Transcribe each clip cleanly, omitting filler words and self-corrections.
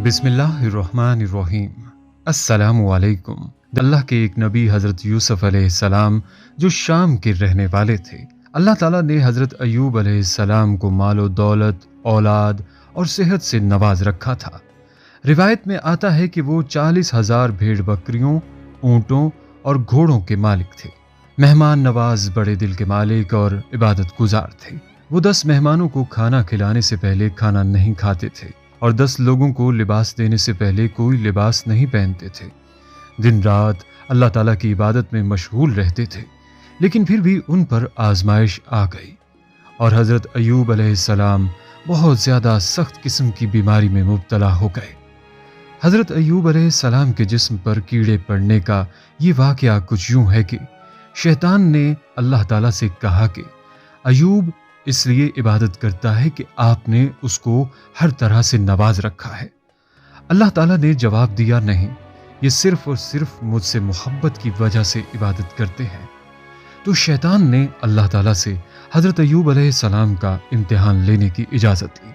बिस्मिल्लाहिर्रहमानिर्रहीम। अस्सलामु अलैकुम। अल्लाह के एक नबी हज़रत यूसुफ अलैहिस्सलाम जो शाम के रहने वाले थे, अल्लाह ताला ने हज़रत अय्यूब अलैहिस्सलाम को मालो दौलत, औलाद और सेहत से नवाज रखा था। रिवायत में आता है कि वो 40,000 भेड़ बकरियों, ऊँटों और घोड़ों के मालिक थे। मेहमान नवाज, बड़े दिल के मालिक और इबादत गुजार थे। वो 10 मेहमानों को खाना खिलाने से पहले खाना नहीं खाते थे और 10 लोगों को लिबास देने से पहले कोई लिबास नहीं पहनते थे। दिन रात अल्लाह ताला की इबादत में मशगूल रहते थे, लेकिन फिर भी उन पर आजमाइश आ गई और हज़रत अय्यूब अलैहिस्सलाम बहुत ज़्यादा सख्त किस्म की बीमारी में मुब्तला हो गए। हज़रत अय्यूब अलैहिस्सलाम के जिस्म पर कीड़े पड़ने का ये वाक़या कुछ यूं है कि शैतान ने अल्लाह ताला से कहा कि अय्यूब इसलिए इबादत करता है कि आपने उसको हर तरह से नवाज रखा है। अल्लाह ताला ने जवाब दिया, नहीं, ये सिर्फ और सिर्फ मुझसे मोहब्बत की वजह से इबादत करते हैं। तो शैतान ने अल्लाह ताला से हज़रत अय्यूब अलैहिस्सलाम का इम्तिहान लेने की इजाज़त ली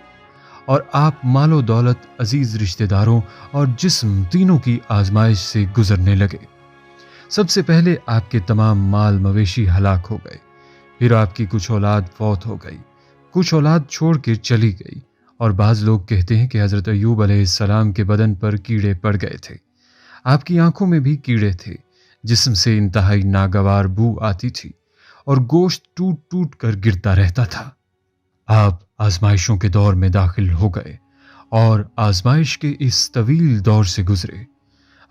और आप मालो दौलत, अजीज़ रिश्तेदारों और जिस्म तीनों की आजमाइश से गुजरने लगे। सबसे पहले आपके तमाम माल मवेशी हलाक हो गए, फिर आपकी कुछ औलाद फौत हो गई, कुछ औलाद छोड़ के चली गई और बाज़ लोग कहते हैं कि हज़रत अय्यूब अलैहिस्सलाम के बदन पर कीड़े पड़ गए थे। आपकी आंखों में भी कीड़े थे, जिस्म से इंतहाई नागवार बू आती थी और गोश्त टूट टूट कर गिरता रहता था। आप आजमाइशों के दौर में दाखिल हो गए और आजमाइश के इस तवील दौर से गुजरे।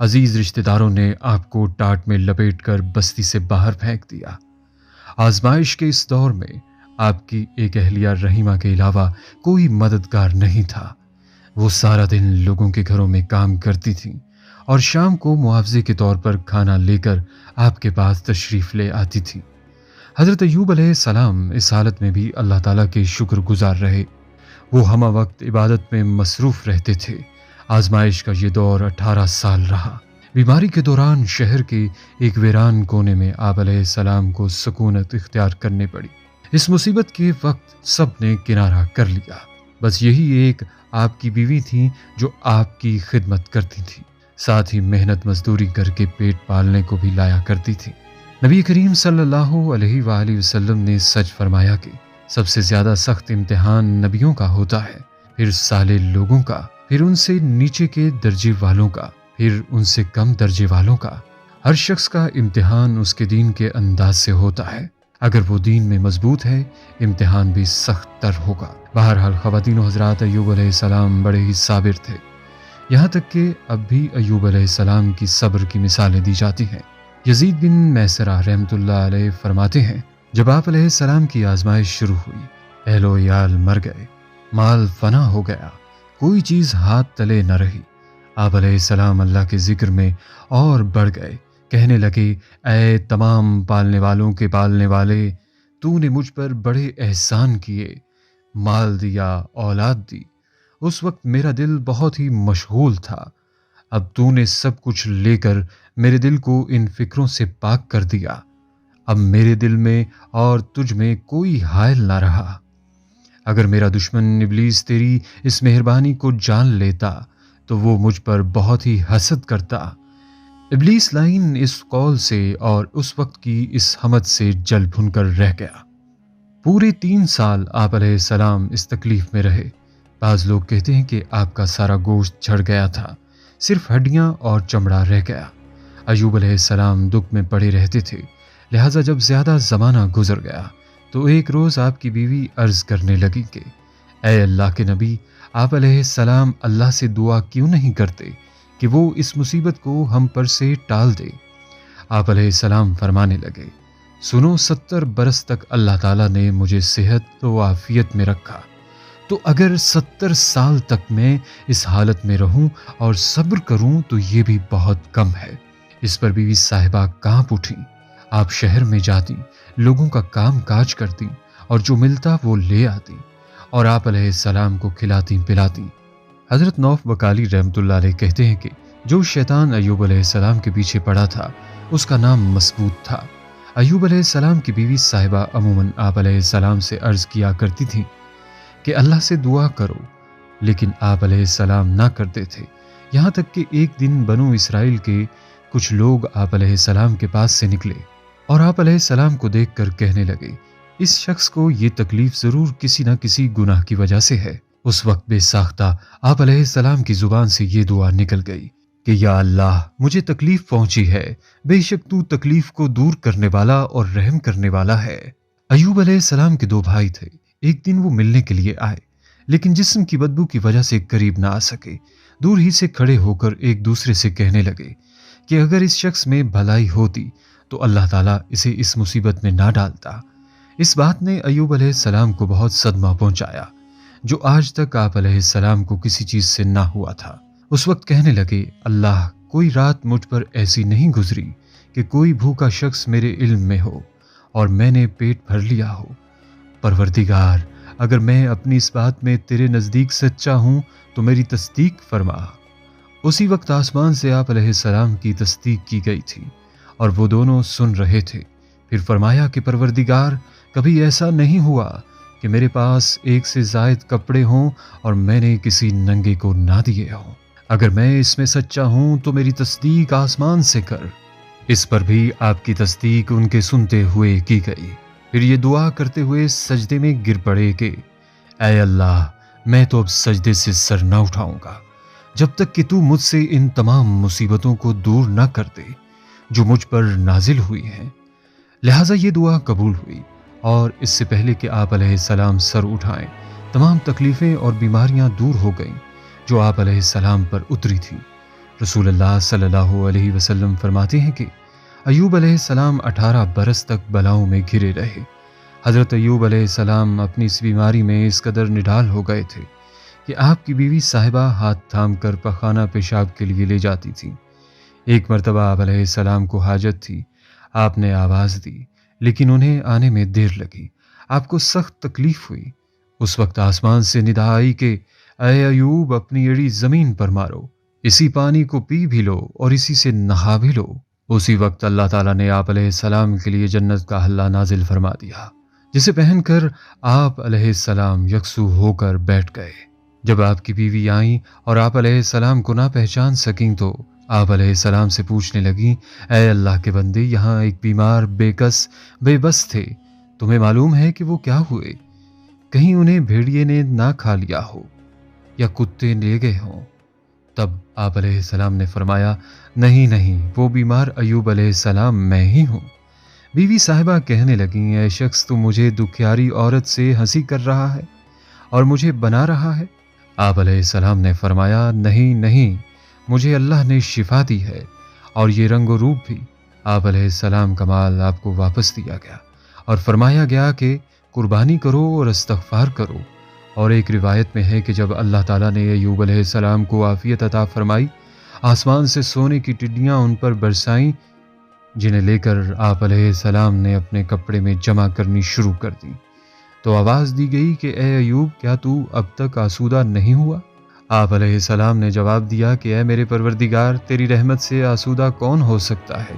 अजीज रिश्तेदारों ने आपको टाट में लपेट कर बस्ती से बाहर फेंक दिया। आजमाइश के इस दौर में आपकी एक अहलिया रहीमा के अलावा कोई मददगार नहीं था। वो सारा दिन लोगों के घरों में काम करती थीं और शाम को मुआवजे के तौर पर खाना लेकर आपके पास तशरीफ़ ले आती थी। हज़रत अय्यूब अलैहिस्सलाम इस हालत में भी अल्लाह ताला के शुक्रगुजार रहे। वो हमा वक्त इबादत में मसरूफ़ रहते थे। आजमाइश का ये दौर 18 साल रहा। बीमारी के दौरान शहर के एक वीरान कोने में आप अलैहिस्सलाम को सुकूनत इख्तियार करनी पड़ी। इस मुसीबत के वक्त सब ने किनारा कर लिया, बस यही एक आपकी बीवी थी जो आपकी खिदमत करती थी, साथ ही मेहनत मजदूरी करके पेट पालने को भी लाया करती थी। नबी करीम सल्लल्लाहु अलैहि वसल्लम ने सच फरमाया कि सबसे ज्यादा सख्त इम्तिहान नबियों का होता है, फिर साले लोगों का, फिर उनसे नीचे के दर्जे वालों का, फिर उनसे कम दर्जे वालों का। हर शख्स का इम्तिहान उसके दीन के अंदाज से होता है। अगर वो दीन में मजबूत है, इम्तिहान भी सख्त तर होगा। बहरहाल ख़वातीन व हज़रात, अय्यूब अलैहिस्सलाम बड़े ही साबिर थे। यहाँ तक कि अब भी अय्यूब अलैहिस्सलाम की सब्र की मिसालें दी जाती हैं। यजीद बिन मैसरा रहमतुल्लाह अलैह फरमाते हैं, जब आप अलैहिस्सलाम की आजमाइश शुरू हुई, अहलो याल मर गए, माल फना हो गया, कोई चीज़ हाथ तले न रही। आप अलैहिस्सलाम अल्लाह के जिक्र में और बढ़ गए, कहने लगे, ऐ तमाम पालने वालों के पालने वाले, तूने मुझ पर बड़े एहसान किए, माल दिया, औलाद दी। उस वक्त मेरा दिल बहुत ही मशगूल था। अब तूने सब कुछ लेकर मेरे दिल को इन फिक्रों से पाक कर दिया। अब मेरे दिल में और तुझ में कोई हायल ना रहा। अगर मेरा दुश्मन इब्लीस तेरी इस मेहरबानी को जान लेता तो वो मुझ पर बहुत ही हसद करता। इब्लीस लाइन इस कौल से और उस वक्त की इस हमद से जल भुनकर रह गया। पूरे 3 साल आप अलैहिस्सलाम इस तकलीफ में रहे। बाज़ लोग कहते हैं कि आपका सारा गोश्त झड़ गया था, सिर्फ हड्डियां और चमड़ा रह गया। अय्यूब अलैहिस्सलाम दुख में पड़े रहते थे। लिहाजा जब ज़्यादा ज़माना गुजर गया तो एक रोज़ आपकी बीवी अर्ज़ करने लगी कि ऐ अल्लाह के नबी, आप अलैहिस्सलाम अल्लाह से दुआ क्यों नहीं करते कि वो इस मुसीबत को हम पर से टाल दे। आप अलैहिस्सलाम फरमाने लगे, सुनो, 70 बरस तक अल्लाह ताला ने मुझे सेहत व आफियत में रखा, तो अगर 70 साल तक मैं इस हालत में रहूं और सब्र करूं तो ये भी बहुत कम है। इस पर बीवी साहिबा कांप उठी। आप शहर में जाती, लोगों का काम काज करती और जो मिलता वो ले आती और आप अलैहिस्सलाम को खिलाती पिलाती। हज़रत नौफ बकाली रहमतुल्लाह अलैह कहते हैं कि जो शैतान अय्यूब अलैहिस्सलाम के पीछे पड़ा था उसका नाम मसबूत था। अय्यूब अलैहिस्सलाम की बीवी साहिबा अमूमन आप अलैहिस्सलाम से अर्ज़ किया करती थी कि अल्लाह से दुआ करो لیکن آپ علیہ السلام نہ کرتے تھے، یہاں تک کہ ایک دن بنو اسرائیل کے کچھ لوگ آپ علیہ السلام کے پاس سے نکلے اور آپ علیہ السلام کو دیکھ کر کہنے لگے، اس شخص کو یہ تکلیف ضرور کسی نہ کسی گناہ کی وجہ سے ہے۔ اس وقت بے ساختہ آپ علیہ السلام کی زبان سے یہ دعا نکل گئی کہ یا اللہ، مجھے تکلیف پہنچی ہے، بے شک تو تکلیف کو دور کرنے والا اور رحم کرنے والا ہے۔ ایوب علیہ السلام کے دو بھائی تھے، ایک دن وہ ملنے کے لیے آئے، لیکن جسم کی بدبو کی وجہ سے قریب نہ آ سکے۔ دور ہی سے کھڑے ہو کر ایک دوسرے سے کہنے لگے کہ اگر اس شخص میں بھلائی ہوتی تو اللہ تعالیٰ اسے اس مصیبت میں نہ ڈالتا۔ اس بات نے ایوب علیہ السلام کو بہت صدمہ پہنچایا، جو آج تک آپ علیہ السلام کو کسی چیز سے نہ ہوا تھا۔ اس وقت کہنے لگے، اللہ، کوئی رات مجھ پر ایسی نہیں گزری کہ کوئی بھوکا شخص میرے علم میں ہو اور میں نے پیٹ بھر لیا ہو۔ پروردگار، اگر میں اپنی اس بات میں تیرے نزدیک سچا ہوں تو میری تصدیق فرما۔ اسی وقت آسمان سے آپ علیہ السلام کی تصدیق کی گئی تھی اور وہ دونوں سن رہے تھے۔ پھر فرمایا کہ پروردگار، کبھی ایسا نہیں ہوا کہ میرے پاس ایک سے زائد کپڑے ہوں اور میں نے کسی ننگے کو نہ دیے ہوں۔ اگر میں اس میں سچا ہوں تو میری تصدیق آسمان سے کر۔ اس پر بھی آپ کی تصدیق ان کے سنتے ہوئے کی گئی۔ پھر یہ دعا کرتے ہوئے سجدے میں گر پڑے کہ اے اللہ، میں تو اب سجدے سے سر نہ اٹھاؤں گا جب تک کہ تو مجھ سے ان تمام مصیبتوں کو دور نہ کر دے جو مجھ پر نازل ہوئی ہیں۔ لہٰذا یہ دعا قبول ہوئی، اور اس سے پہلے کہ آپ علیہ السلام سر اٹھائیں، تمام تکلیفیں اور بیماریاں دور ہو گئیں جو آپ علیہ السلام پر اتری تھی۔ رسول اللہ صلی اللہ علیہ وسلم فرماتے ہیں کہ ایوب علیہ السلام 18 برس تک بلاؤں میں گھرے رہے۔ حضرت ایوب علیہ السلام اپنی اس بیماری میں اس قدر نڈال ہو گئے تھے کہ آپ کی بیوی صاحبہ ہاتھ تھام کر پخانہ پیشاب کے لیے لے جاتی تھی۔ ایک مرتبہ آپ علیہ السلام کو حاجت تھی، آپ نے آواز دی، لیکن انہیں آنے میں دیر لگی۔ آپ کو سخت تکلیف ہوئی۔ اس وقت آسمان سے ندا آئی کہ اے ایوب، اپنی ایڑی زمین پر مارو، اسی پانی کو پی بھی لو اور اسی سے نہا بھی لو۔ اسی وقت اللہ تعالیٰ نے آپ علیہ السلام کے لیے جنت کا حلہ نازل فرما دیا، جسے پہن کر آپ علیہ السلام یکسو ہو کر بیٹھ گئے۔ جب آپ کی بیوی آئیں اور آپ علیہ السلام کو نہ پہچان سکیں تو آپ علیہ السلام سے پوچھنے لگیں، اے اللہ کے بندے، یہاں ایک بیمار بے کس بے بس تھے، تمہیں معلوم ہے کہ وہ کیا ہوئے؟ کہیں انہیں بھیڑیے نے نہ کھا لیا ہو یا کتے لے گئے ہوں؟ تب آپ علیہ السلام نے فرمایا، نہیں نہیں، وہ بیمار ایوب علیہ السلام میں ہی ہوں۔ بیوی صاحبہ کہنے لگیں، اے شخص، تو مجھے دکھیاری عورت سے ہنسی کر رہا ہے اور مجھے بنا رہا ہے؟ آپ علیہ السلام نے فرمایا، نہیں نہیں، مجھے اللہ نے شفا دی ہے، اور یہ رنگ و روپ بھی۔ آپ علیہ السلام کا مال آپ کو واپس دیا گیا اور فرمایا گیا کہ قربانی کرو اور استغفار کرو۔ اور ایک روایت میں ہے کہ جب اللہ تعالیٰ نے ایوب علیہ السلام کو عافیت عطا فرمائی، آسمان سے سونے کی ٹڈیاں ان پر برسائیں، جنہیں لے کر آپ علیہ السلام نے اپنے کپڑے میں جمع کرنی شروع کر دی۔ تو آواز دی گئی کہ اے ایوب، کیا تو اب تک آسودہ نہیں ہوا؟ آپ علیہ السلام نے جواب دیا کہ اے میرے پروردگار، تیری رحمت سے آسودہ کون ہو سکتا ہے؟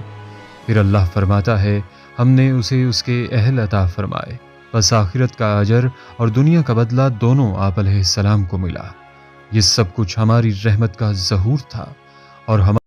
پھر اللہ فرماتا ہے، ہم نے اسے اس کے اہل عطا فرمائے، بس آخرت کا اجر اور دنیا کا بدلہ دونوں آپ علیہ السلام کو ملا۔ یہ سب کچھ ہماری رحمت کا ظہور تھا اور ہم